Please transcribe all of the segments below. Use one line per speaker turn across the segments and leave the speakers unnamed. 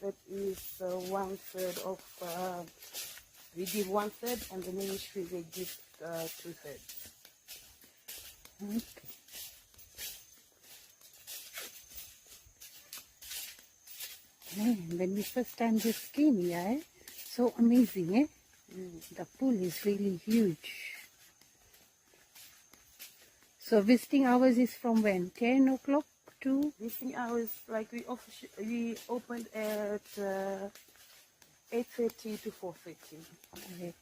That is 1/3 of, we give 1/3 and the ministry they give 2/3.
Okay. Man, when we first time just came here, so amazing, eh? The pool is really huge. So visiting hours is from when? 10 o'clock to?
Visiting hours, like we opened at 8:30 to 4:30.
Okay.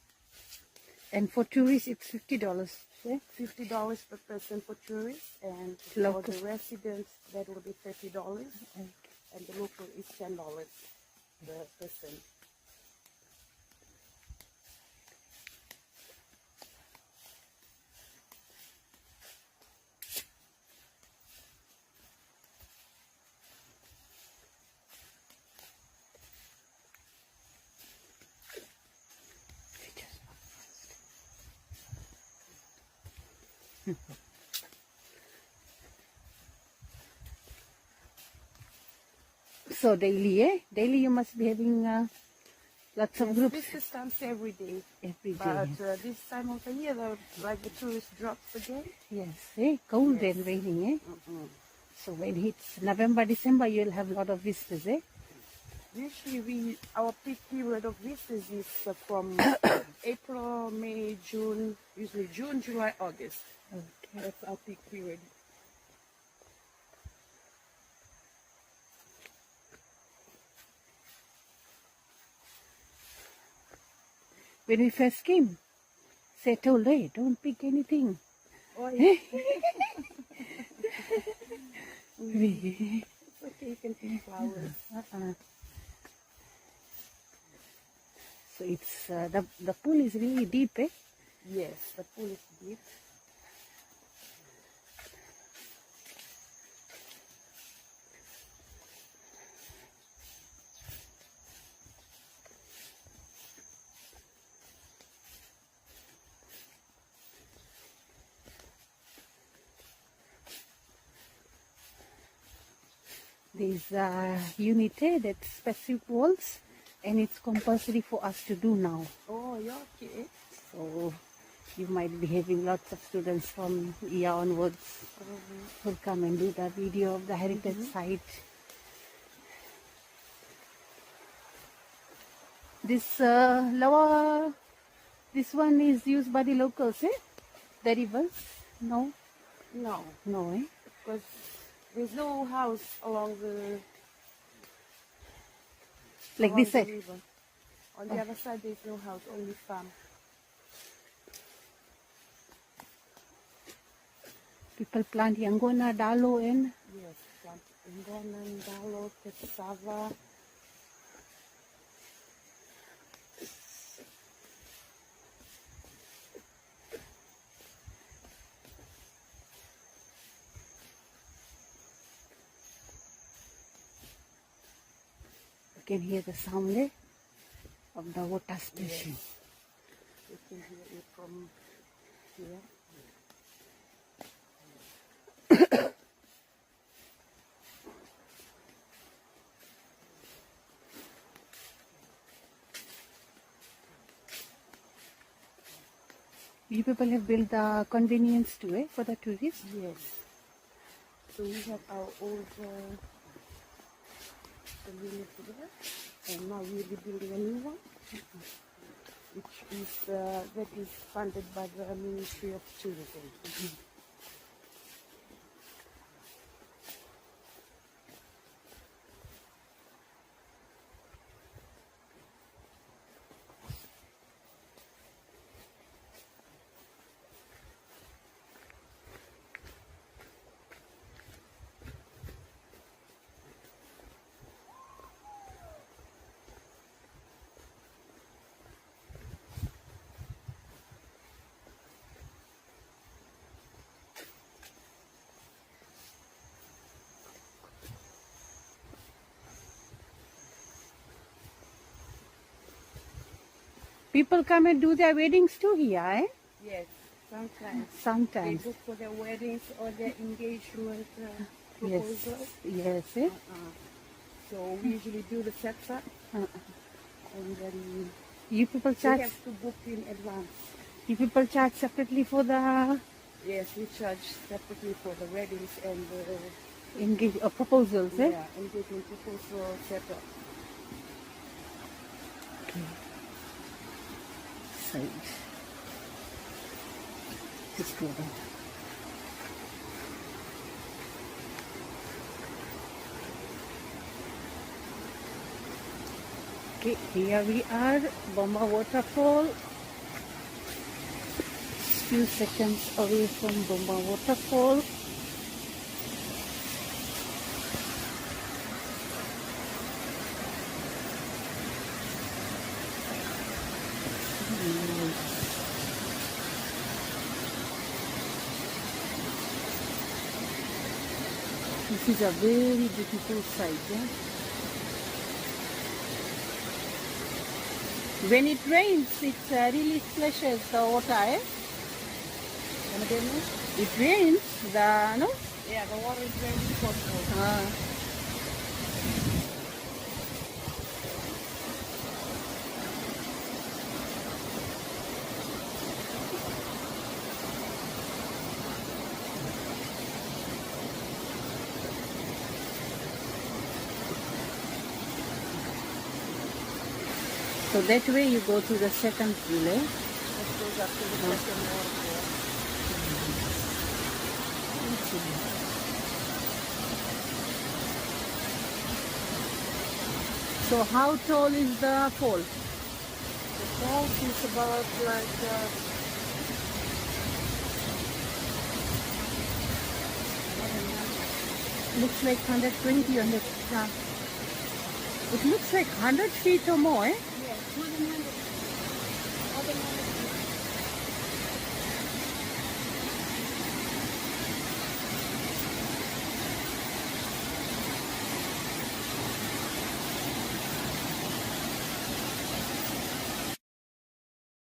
And for tourists, it's $50. Yeah?
$50 per person for tourists, and
Local.
for the residents that will be $30,
Okay.
and the local is $10 per person.
So daily, eh? Daily you must be having lots of groups
This is done every day.
every day.
But this time of the year, like the tourist drops again.
Yes, eh? Cold and raining, eh? So when it's November, December, you'll have a lot of visitors, eh?
Usually our peak period of visitors is from April, May, June, usually June, July, August.
Okay.
That's our peak period.
When we first came, they told, hey, don't pick anything.
Oh, yeah.
We-
It's okay, you can pick flowers.
So it's the pool is really deep, eh?
Yes, the pool is deep.
There's unit here that's specific walls, and it's compulsory for us to do now.
Oh, yeah, okay.
So you might be having lots of students from year onwards who come and do the video of the heritage site. This lower, this one is used by the locals, eh? The rivers? No,
No,
no, eh?
because there's no house along the
Like
along
this
the
side.
river. On the other side, there's no house, only farm.
People plant yangona, dalo, and
Yes, plant ingonan, dalo, cassava.
you can hear the sound, eh, of the water splashing.
You can hear it from here.
You people have built the convenience too, eh, for the tourists.
Yes. So we have our old convenience there, and now we'll be building a new one, which is that is funded by the Ministry of Tourism.
People come and do their weddings too here, eh?
Yes. Sometimes. They
Sometimes.
book for their weddings or their engagement
Yes.
proposal.
Yes. Eh?
So we usually do the setup
Uh,
and then
you people
we
charge.
have to book in advance.
You people charge separately for the
Yes, we charge separately for the weddings and the
proposals. Eh?
engagement proposal setup.
Okay. Side. Just go down. Okay, here we are, Bouma waterfall. Few seconds away from Bouma waterfall. This is a very beautiful site. Yeah? When it rains, it really splashes the water. Eh? It rains, no?
Yeah, the water is very important.
So that way you go to the second pool. Eh?
This goes up to the second waterfall.
So how tall is the fall?
The falls is about like
Looks like 120, 100. It looks like 100 feet or more. Eh?
yes, more than